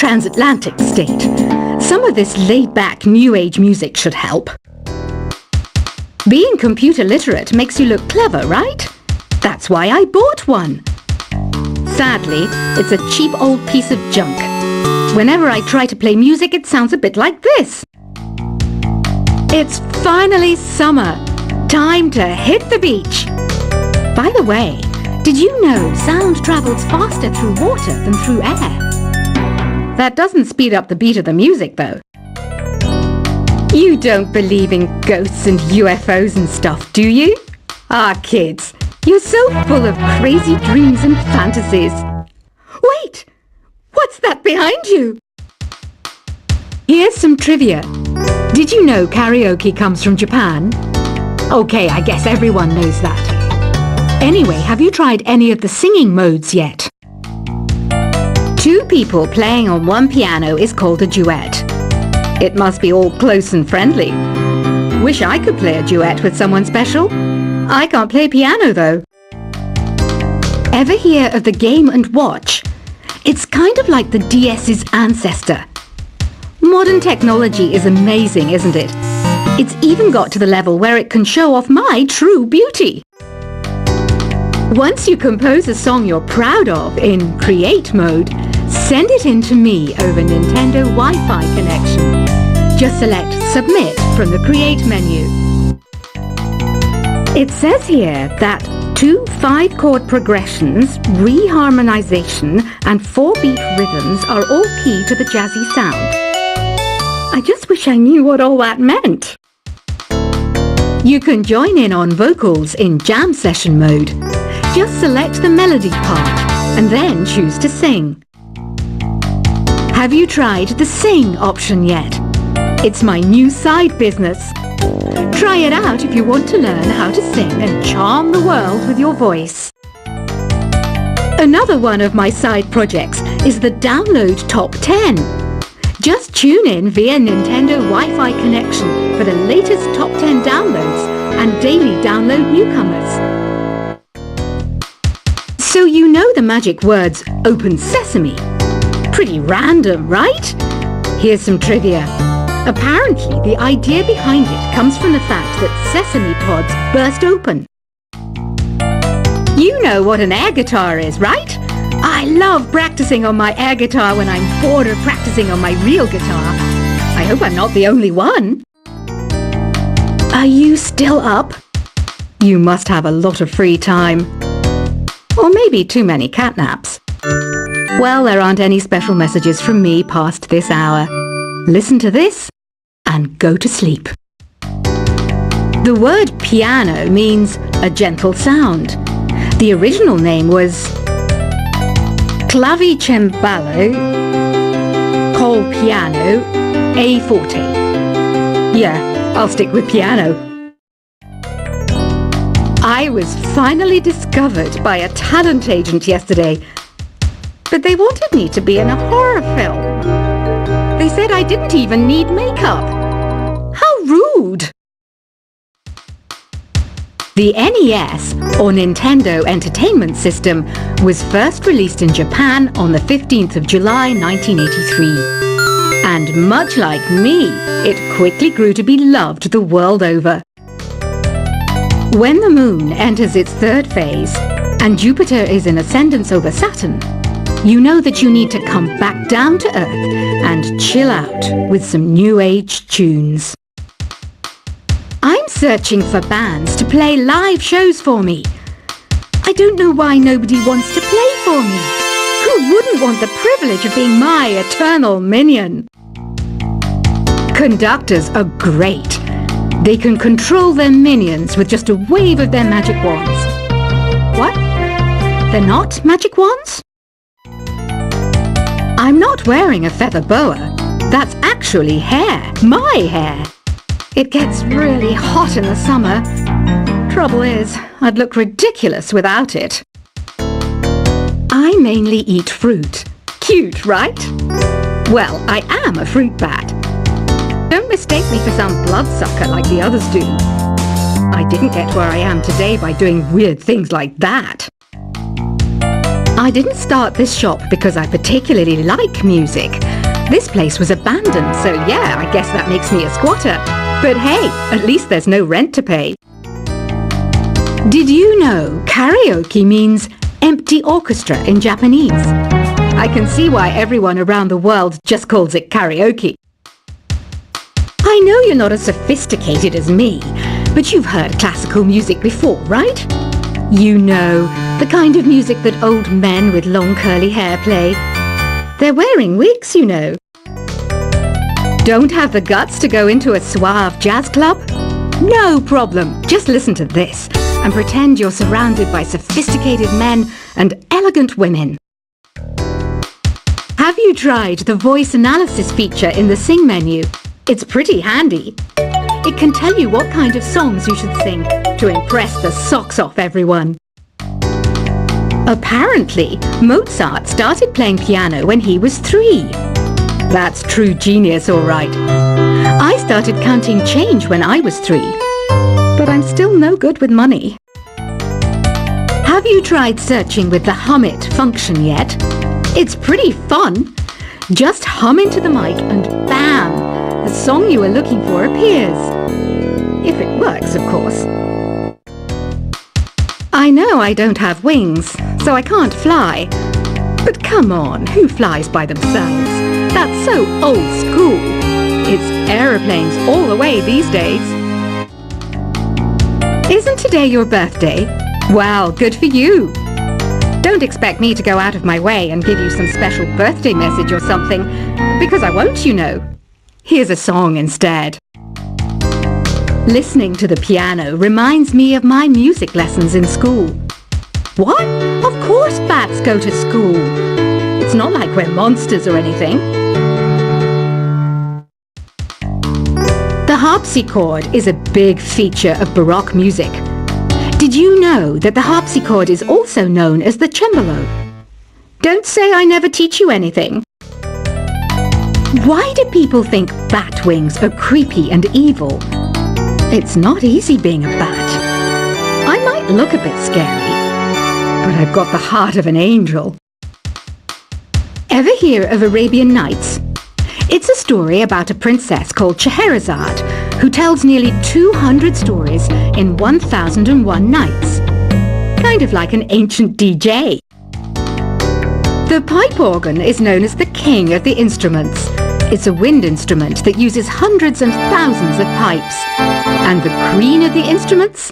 transatlantic state. Some of this laid-back New Age music should help. Being computer literate makes you look clever, right? That's why I bought one. Sadly, it's a cheap old piece of junk. Whenever I try to play music, it sounds a bit like this. It's finally summer. Time to hit the beach. By the way, did you know sound travels faster through water than through air? That doesn't speed up the beat of the music, though. You don't believe in ghosts and UFOs and stuff, do you? Ah, kids, you're so full of crazy dreams and fantasies. Wait! What's that behind you? Here's some trivia. Did you know karaoke comes from Japan? Okay, I guess everyone knows that. Anyway, have you tried any of the singing modes yet? Two people playing on one piano is called a duet. It must be all close and friendly. Wish I could play a duet with someone special. I can't play piano though. Ever hear of the Game & Watch? It's kind of like the DS's ancestor. Modern technology is amazing, isn't it? It's even got to the level where it can show off my true beauty. Once you compose a song you're proud of in Create mode, send it in to me over Nintendo Wi-Fi connection. Just select Submit from the Create menu. It says here that 2 5-chord progressions, reharmonization, and 4-beat rhythms are all key to the jazzy sound. I just wish I knew what all that meant. You can join in on vocals in Jam Session mode. Just select the melody part and then choose to sing. Have you tried the Sing option yet? It's my new side business. Try it out if you want to learn how to sing and charm the world with your voice. Another one of my side projects is the Download Top 10. Just tune in via Nintendo Wi-Fi connection for the latest Top 10 downloads and daily download newcomers. So you know the magic words Open Sesame. Pretty random, right? Here's some trivia. Apparently, the idea behind it comes from the fact that sesame pods burst open. You know what an air guitar is, right? I love practicing on my air guitar when I'm bored of practicing on my real guitar. I hope I'm not the only one. Are you still up? You must have a lot of free time. Or maybe too many catnaps. Well, there aren't any special messages from me past this hour. Listen to this and go to sleep. The word piano means a gentle sound. The original name was Clavicembalo col piano a forte. Yeah, I'll stick with piano. I was finally discovered by a talent agent yesterday, but they wanted me to be in a horror film. They said I didn't even need makeup. How rude! The NES, or Nintendo Entertainment System, was first released in Japan on the 15th of July 1983. And much like me, it quickly grew to be loved the world over. When the Moon enters its third phase, and Jupiter is in ascendance over Saturn, you know that you need to come back down to Earth and chill out with some New Age tunes. I'm searching for bands to play live shows for me. I don't know why nobody wants to play for me. Who wouldn't want the privilege of being my eternal minion? Conductors are great. They can control their minions with just a wave of their magic wands. What? They're not magic wands? I'm not wearing a feather boa. That's actually hair. My hair. It gets really hot in the summer. Trouble is, I'd look ridiculous without it. I mainly eat fruit. Cute, right? Well, I am a fruit bat. Don't mistake me for some bloodsucker like the others do. I didn't get where I am today by doing weird things like that. I didn't start this shop because I particularly like music. This place was abandoned, so yeah, I guess that makes me a squatter. But hey, at least there's no rent to pay. Did you know karaoke means empty orchestra in Japanese? I can see why everyone around the world just calls it karaoke. I know you're not as sophisticated as me, but you've heard classical music before, right? You know, the kind of music that old men with long curly hair play. They're wearing wigs, you know. Don't have the guts to go into a suave jazz club? No problem. Just listen to this and pretend you're surrounded by sophisticated men and elegant women. Have you tried the voice analysis feature in the Sing menu? It's pretty handy. It can tell you what kind of songs you should sing to impress the socks off everyone. Apparently, Mozart started playing piano when he was 3. That's true genius, all right. I started counting change when I was 3, but I'm still no good with money. Have you tried searching with the Hum It function yet? It's pretty fun. Just hum into the mic and bam, the song you are looking for appears. If it works, of course. I know I don't have wings, so I can't fly. But come on, who flies by themselves? That's so old school. It's aeroplanes all the way these days. Isn't today your birthday? Wow, good for you. Don't expect me to go out of my way and give you some special birthday message or something, because I won't, you know. Here's a song instead. Listening to the piano reminds me of my music lessons in school. What? Of course bats go to school. It's not like we're monsters or anything. The harpsichord is a big feature of Baroque music. Did you know that the harpsichord is also known as the cembalo? Don't say I never teach you anything. Why do people think bat wings are creepy and evil? It's not easy being a bat. I might look a bit scary, but I've got the heart of an angel. Ever hear of Arabian Nights? It's a story about a princess called Scheherazade who tells nearly 200 stories in 1001 nights. Kind of like an ancient DJ. The pipe organ is known as the king of the instruments. It's a wind instrument that uses hundreds and thousands of pipes. And the queen of the instruments?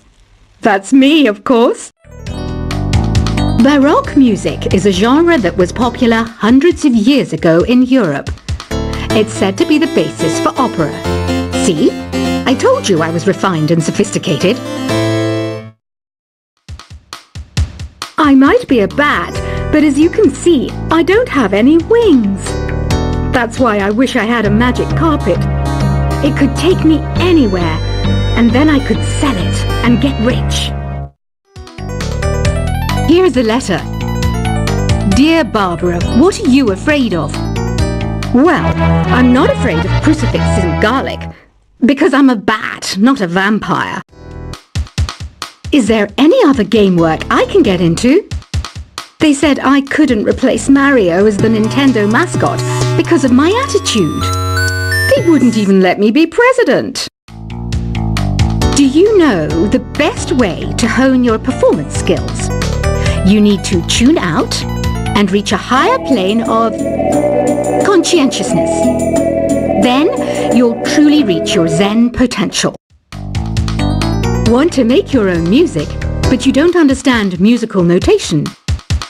That's me, of course. Baroque music is a genre that was popular hundreds of years ago in Europe. It's said to be the basis for opera. See? I told you I was refined and sophisticated. I might be a bat, but as you can see, I don't have any wings. That's why I wish I had a magic carpet. It could take me anywhere, and then I could sell it and get rich. Here's a letter. Dear Barbara, what are you afraid of? Well, I'm not afraid of crucifixes and garlic, because I'm a bat, not a vampire. Is there any other game work I can get into? They said I couldn't replace Mario as the Nintendo mascot because of my attitude. They wouldn't even let me be president. Do you know the best way to hone your performance skills? You need to tune out and reach a higher plane of conscientiousness. Then you'll truly reach your Zen potential. Want to make your own music, but you don't understand musical notation?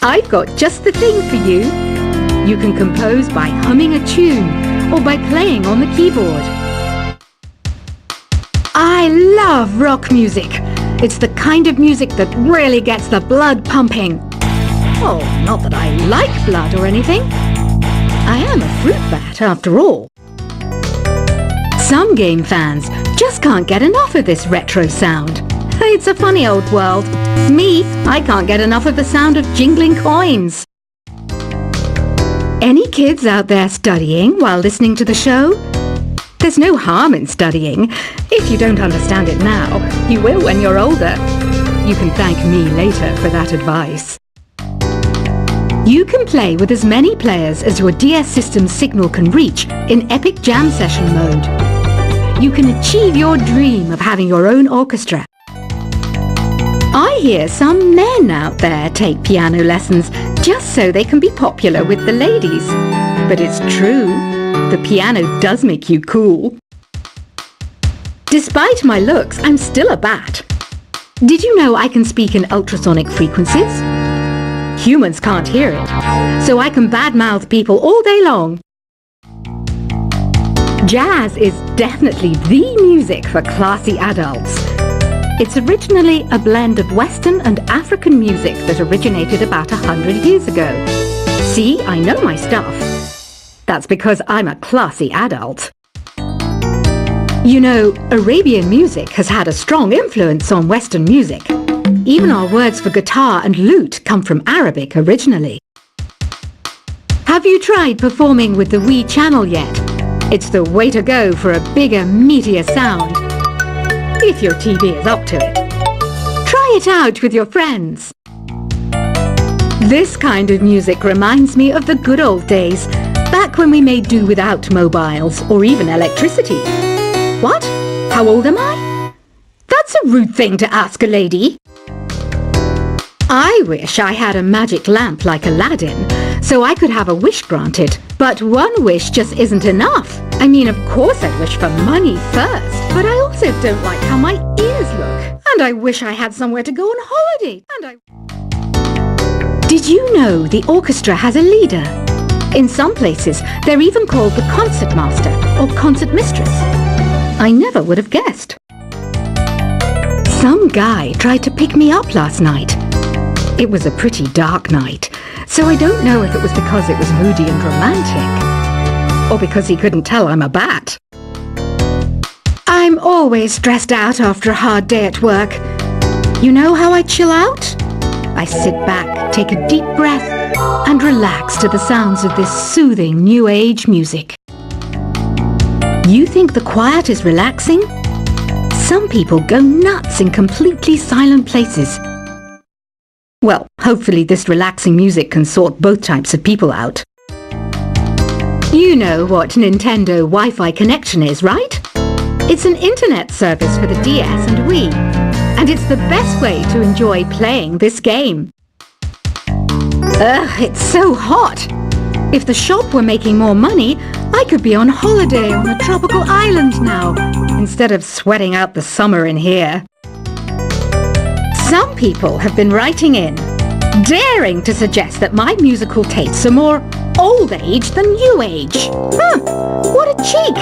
I've got just the thing for you. You can compose by humming a tune or by playing on the keyboard. I love rock music. It's the kind of music that really gets the blood pumping. Oh, not that I like blood or anything. I am a fruit bat after all. Some game fans just can't get enough of this retro sound. It's a funny old world. Me, I can't get enough of the sound of jingling coins. Any kids out there studying while listening to the show? There's no harm in studying. If you don't understand it now, you will when you're older. You can thank me later for that advice. You can play with as many players as your DS system's signal can reach in Epic Jam Session mode. You can achieve your dream of having your own orchestra. I hear some men out there take piano lessons just so they can be popular with the ladies. But it's true, the piano does make you cool. Despite my looks, I'm still a bat. Did you know I can speak in ultrasonic frequencies? Humans can't hear it, so I can badmouth people all day long. Jazz is definitely the music for classy adults. It's originally a blend of Western and African music that originated about 100 years ago. See, I know my stuff. That's because I'm a classy adult. You know, Arabian music has had a strong influence on Western music. Even our words for guitar and lute come from Arabic originally. Have you tried performing with the Wii channel yet? It's the way to go for a bigger, meatier sound. If your TV is up to it. Try it out with your friends. This kind of music reminds me of the good old days, back when we made do without mobiles or even electricity. What? How old am I? That's a rude thing to ask a lady. I wish I had a magic lamp like Aladdin, so I could have a wish granted. But one wish just isn't enough. I mean, of course I'd wish for money first, but I also don't like how my ears look. And I wish I had somewhere to go on holiday. Did you know the orchestra has a leader? In some places, they're even called the concertmaster or concertmistress. I never would have guessed. Some guy tried to pick me up last night. It was a pretty dark night, so I don't know if it was because it was moody and romantic, or because he couldn't tell I'm a bat. I'm always stressed out after a hard day at work. You know how I chill out? I sit back, take a deep breath, and relax to the sounds of this soothing new age music. You think the quiet is relaxing? Some people go nuts in completely silent places. Well, hopefully this relaxing music can sort both types of people out. You know what Nintendo Wi-Fi connection is, right? It's an internet service for the DS and Wii, and it's the best way to enjoy playing this game. Ugh, it's so hot! If the shop were making more money, I could be on holiday on a tropical island now, instead of sweating out the summer in here. Some people have been writing in, daring to suggest that my musical tastes are more old age than new age. What a cheek!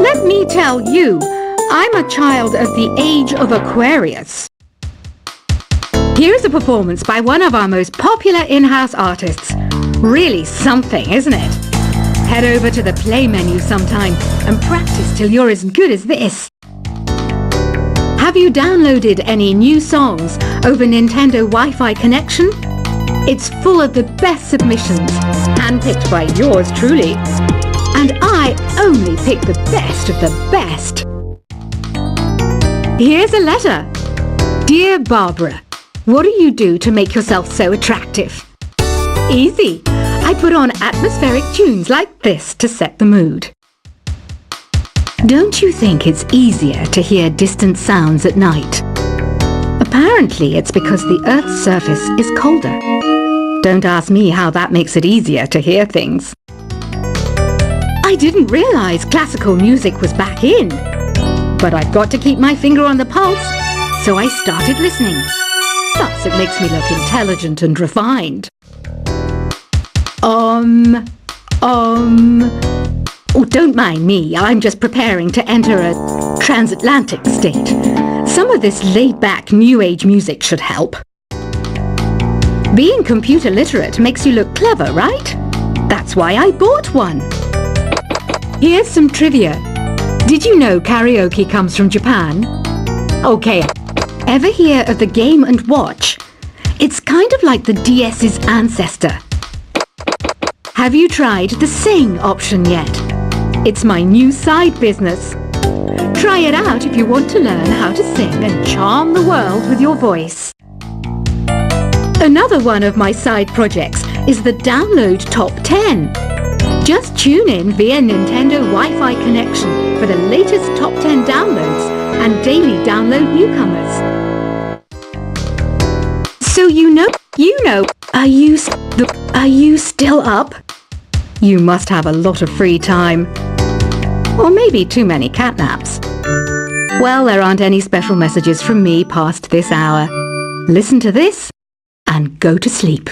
Let me tell you, I'm a child of the age of Aquarius. Here's a performance by one of our most popular in-house artists. Really something, isn't it? Head over to the play menu sometime and practice till you're as good as this. Have you downloaded any new songs over Nintendo Wi-Fi connection? It's full of the best submissions, handpicked by yours truly. And I only pick the best of the best. Here's a letter. Dear Barbara, what do you do to make yourself so attractive? Easy. I put on atmospheric tunes like this to set the mood. Don't you think it's easier to hear distant sounds at night? Apparently it's because the Earth's surface is colder. Don't ask me how that makes it easier to hear things. I didn't realize classical music was back in. But I've got to keep my finger on the pulse, so I started listening. Plus, it makes me look intelligent and refined. Oh, don't mind me. I'm just preparing to enter a transatlantic state. Some of this laid-back new age music should help. Being computer literate makes you look clever, right? That's why I bought one. Here's some trivia. Did you know karaoke comes from Japan? Okay, ever hear of the Game & Watch? It's kind of like the DS's ancestor. Have you tried the Sing option yet? It's my new side business. Try it out if you want to learn how to sing and charm the world with your voice. Another one of my side projects is the Download Top 10. Just tune in via Nintendo Wi-Fi connection for the latest Top 10 downloads and daily download newcomers. So you know, are you still up? You must have a lot of free time. Or maybe too many catnaps. Well, there aren't any special messages from me past this hour. Listen to this and go to sleep.